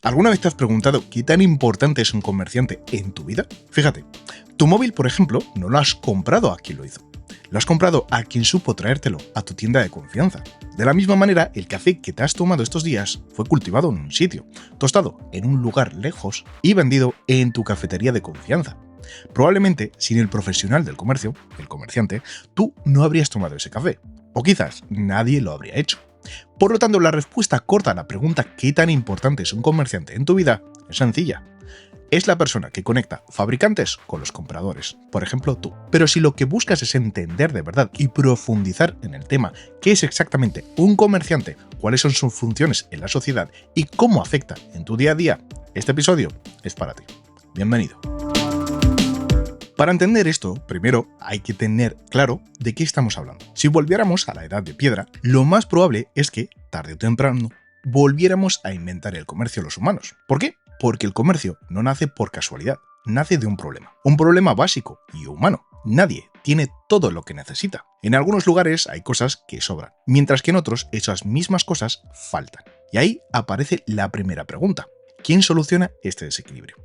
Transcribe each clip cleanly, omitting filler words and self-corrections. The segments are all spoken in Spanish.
¿Alguna vez te has preguntado qué tan importante es un comerciante en tu vida? Fíjate, tu móvil, por ejemplo, no lo has comprado a quien lo hizo. Lo has comprado a quien supo traértelo a tu tienda de confianza. De la misma manera, el café que te has tomado estos días fue cultivado en un sitio, tostado en un lugar lejos y vendido en tu cafetería de confianza. Probablemente, sin el profesional del comercio, el comerciante, tú no habrías tomado ese café. O quizás nadie lo habría hecho. Por lo tanto, la respuesta corta a la pregunta ¿qué tan importante es un comerciante en tu vida? Es sencilla. Es la persona que conecta fabricantes con los compradores, por ejemplo tú. Pero si lo que buscas es entender de verdad y profundizar en el tema qué es exactamente un comerciante, cuáles son sus funciones en la sociedad y cómo afecta en tu día a día, este episodio es para ti. Bienvenido. Para entender esto, primero hay que tener claro de qué estamos hablando. Si volviéramos a la edad de piedra, lo más probable es que, tarde o temprano, volviéramos a inventar el comercio los humanos. ¿Por qué? Porque el comercio no nace por casualidad, nace de un problema básico y humano. Nadie tiene todo lo que necesita. En algunos lugares hay cosas que sobran, mientras que en otros esas mismas cosas faltan. Y ahí aparece la primera pregunta. ¿Quién soluciona este desequilibrio?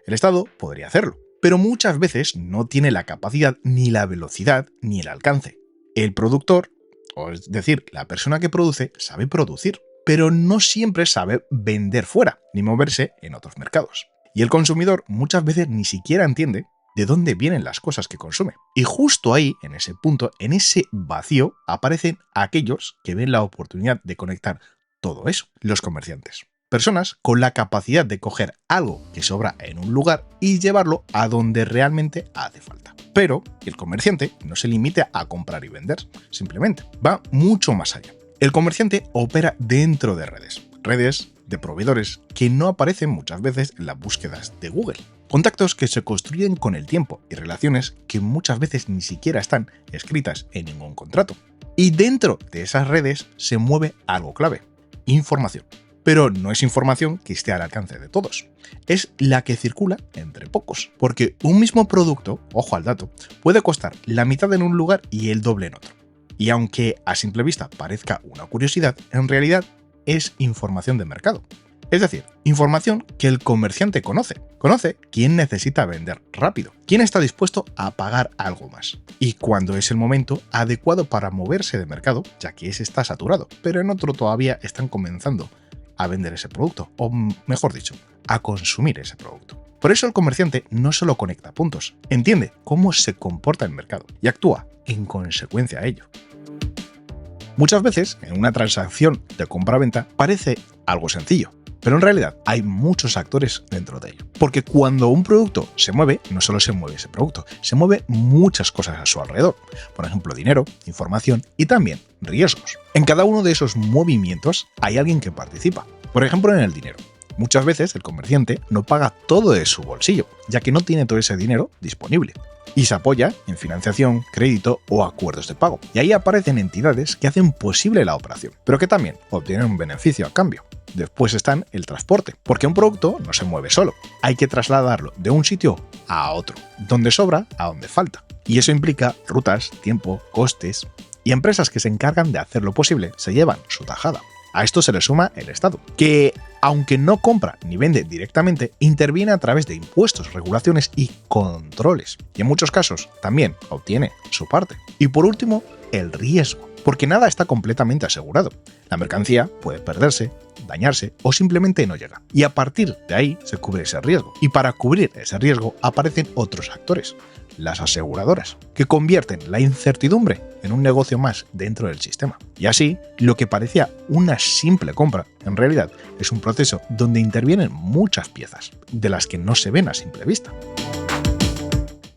El Estado podría hacerlo, pero muchas veces no tiene la capacidad, ni la velocidad, ni el alcance. El productor, o es decir, la persona que produce, sabe producir, pero no siempre sabe vender fuera, ni moverse en otros mercados. Y el consumidor muchas veces ni siquiera entiende de dónde vienen las cosas que consume. Y justo ahí, en ese punto, en ese vacío, aparecen aquellos que ven la oportunidad de conectar todo eso, los comerciantes. Personas con la capacidad de coger algo que sobra en un lugar y llevarlo a donde realmente hace falta. Pero el comerciante no se limita a comprar y vender, simplemente va mucho más allá. El comerciante opera dentro de redes de proveedores que no aparecen muchas veces en las búsquedas de Google. Contactos que se construyen con el tiempo y relaciones que muchas veces ni siquiera están escritas en ningún contrato. Y dentro de esas redes se mueve algo clave: información. Pero no es información que esté al alcance de todos. Es la que circula entre pocos. Porque un mismo producto, ojo al dato, puede costar la mitad en un lugar y el doble en otro. Y aunque a simple vista parezca una curiosidad, en realidad es información de mercado. Es decir, información que el comerciante conoce. Conoce quién necesita vender rápido, quién está dispuesto a pagar algo más y cuándo es el momento adecuado para moverse de mercado, ya que ese está saturado, pero en otro todavía están comenzando a vender ese producto, o mejor dicho, a consumir ese producto. Por eso el comerciante no solo conecta puntos, entiende cómo se comporta el mercado y actúa en consecuencia a ello. Muchas veces, en una transacción de compra-venta, parece algo sencillo, pero en realidad hay muchos actores dentro de ello. Porque cuando un producto se mueve, no solo se mueve ese producto, se mueve muchas cosas a su alrededor. Por ejemplo, dinero, información y también riesgos. En cada uno de esos movimientos hay alguien que participa. Por ejemplo, en el dinero. Muchas veces el comerciante no paga todo de su bolsillo, ya que no tiene todo ese dinero disponible. Y se apoya en financiación, crédito o acuerdos de pago. Y ahí aparecen entidades que hacen posible la operación, pero que también obtienen un beneficio a cambio. Después están el transporte, porque un producto no se mueve solo. Hay que trasladarlo de un sitio a otro, donde sobra a donde falta. Y eso implica rutas, tiempo, costes. Y empresas que se encargan de hacerlo posible se llevan su tajada. A esto se le suma el Estado, que, aunque no compra ni vende directamente, interviene a través de impuestos, regulaciones y controles. Y en muchos casos también obtiene su parte. Y por último, el riesgo, porque nada está completamente asegurado. La mercancía puede perderse, dañarse o simplemente no llega. Y a partir de ahí se cubre ese riesgo. Y para cubrir ese riesgo aparecen otros actores, las aseguradoras, que convierten la incertidumbre en un negocio más dentro del sistema. Y así, lo que parecía una simple compra, en realidad es un proceso donde intervienen muchas piezas, de las que no se ven a simple vista.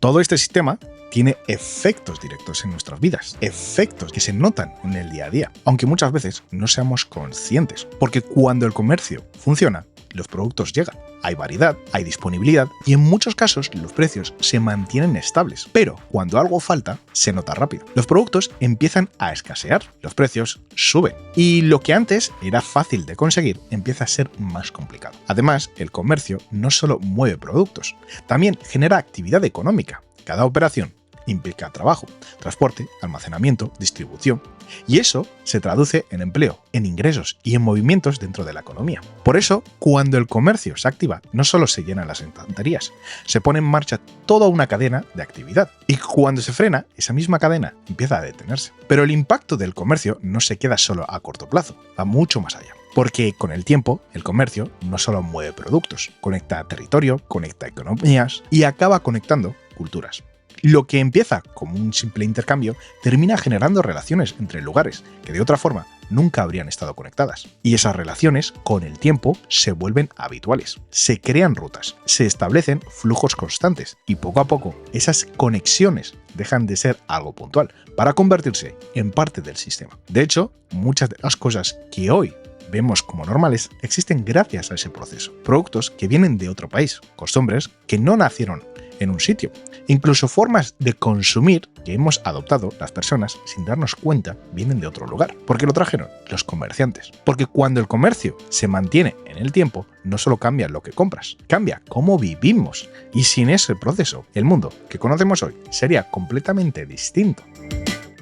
Todo este sistema tiene efectos directos en nuestras vidas, efectos que se notan en el día a día, aunque muchas veces no seamos conscientes, porque cuando el comercio funciona, los productos llegan. Hay variedad, hay disponibilidad y en muchos casos los precios se mantienen estables, pero cuando algo falta, se nota rápido. Los productos empiezan a escasear, los precios suben y lo que antes era fácil de conseguir empieza a ser más complicado. Además, el comercio no solo mueve productos, también genera actividad económica. Cada operación implica trabajo, transporte, almacenamiento, distribución, y eso se traduce en empleo, en ingresos y en movimientos dentro de la economía. Por eso, cuando el comercio se activa, no solo se llenan las estanterías, se pone en marcha toda una cadena de actividad. Y cuando se frena, esa misma cadena empieza a detenerse. Pero el impacto del comercio no se queda solo a corto plazo, va mucho más allá. Porque con el tiempo, el comercio no solo mueve productos, conecta territorio, conecta economías y acaba conectando culturas. Lo que empieza como un simple intercambio termina generando relaciones entre lugares que de otra forma nunca habrían estado conectadas. Y esas relaciones, con el tiempo, se vuelven habituales. Se crean rutas, se establecen flujos constantes y poco a poco esas conexiones dejan de ser algo puntual para convertirse en parte del sistema. De hecho, muchas de las cosas que hoy vemos como normales existen gracias a ese proceso. Productos que vienen de otro país, costumbres que no nacieron en un sitio, incluso formas de consumir que hemos adoptado las personas sin darnos cuenta vienen de otro lugar. ¿Por qué lo trajeron? Los comerciantes. Porque cuando el comercio se mantiene en el tiempo, no solo cambia lo que compras, cambia cómo vivimos. Y sin ese proceso, el mundo que conocemos hoy sería completamente distinto.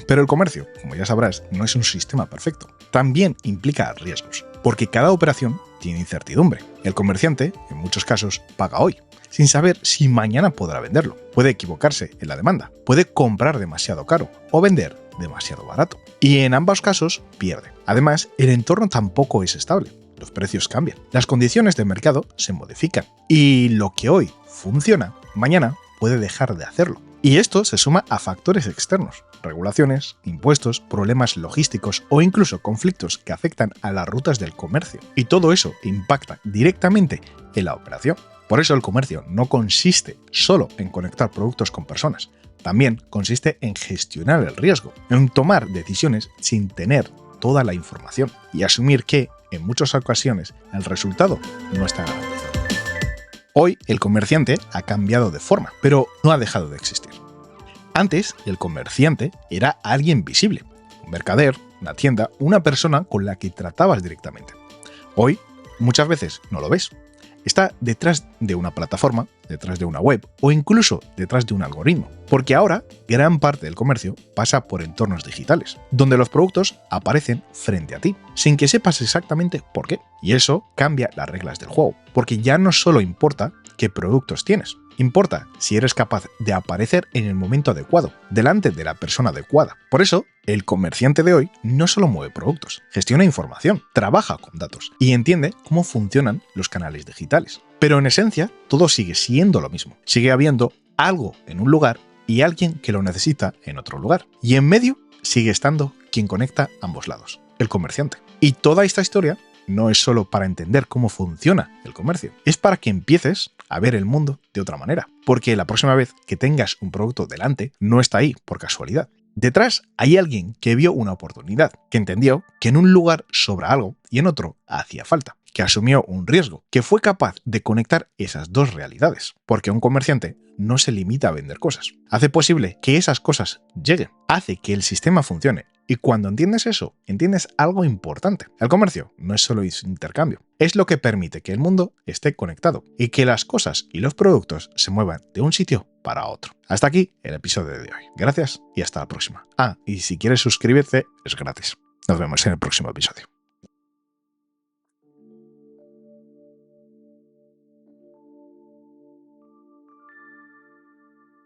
Pero el comercio, como ya sabrás, no es un sistema perfecto. También implica riesgos, porque cada operación tiene incertidumbre. El comerciante, en muchos casos, paga hoy, sin saber si mañana podrá venderlo. Puede equivocarse en la demanda, puede comprar demasiado caro o vender demasiado barato. Y en ambos casos pierde. Además, el entorno tampoco es estable. Los precios cambian, las condiciones de mercado se modifican y lo que hoy funciona, mañana puede dejar de hacerlo. Y esto se suma a factores externos, regulaciones, impuestos, problemas logísticos o incluso conflictos que afectan a las rutas del comercio. Y todo eso impacta directamente en la operación. Por eso el comercio no consiste solo en conectar productos con personas, también consiste en gestionar el riesgo, en tomar decisiones sin tener toda la información y asumir que, en muchas ocasiones, el resultado no está garantizado. Hoy el comerciante ha cambiado de forma, pero no ha dejado de existir. Antes, el comerciante era alguien visible, un mercader, una tienda, una persona con la que tratabas directamente. Hoy, muchas veces no lo ves. Está detrás de una plataforma, detrás de una web o incluso detrás de un algoritmo. Porque ahora gran parte del comercio pasa por entornos digitales, donde los productos aparecen frente a ti, sin que sepas exactamente por qué. Y eso cambia las reglas del juego, porque ya no solo importa qué productos tienes, importa si eres capaz de aparecer en el momento adecuado, delante de la persona adecuada. Por eso, el comerciante de hoy no solo mueve productos, gestiona información, trabaja con datos y entiende cómo funcionan los canales digitales. Pero en esencia, todo sigue siendo lo mismo. Sigue habiendo algo en un lugar y alguien que lo necesita en otro lugar. Y en medio sigue estando quien conecta ambos lados, el comerciante. Y toda esta historia no es solo para entender cómo funciona el comercio, es para que empieces a ver el mundo de otra manera. Porque la próxima vez que tengas un producto delante, no está ahí por casualidad. Detrás hay alguien que vio una oportunidad, que entendió que en un lugar sobra algo y en otro hacía falta, que asumió un riesgo, que fue capaz de conectar esas dos realidades. Porque un comerciante no se limita a vender cosas, hace posible que esas cosas lleguen, hace que el sistema funcione. Y cuando entiendes eso, entiendes algo importante. El comercio no es solo intercambio, es lo que permite que el mundo esté conectado y que las cosas y los productos se muevan de un sitio para otro. Hasta aquí el episodio de hoy. Gracias y hasta la próxima. Y si quieres suscribirte, es gratis. Nos vemos en el próximo episodio.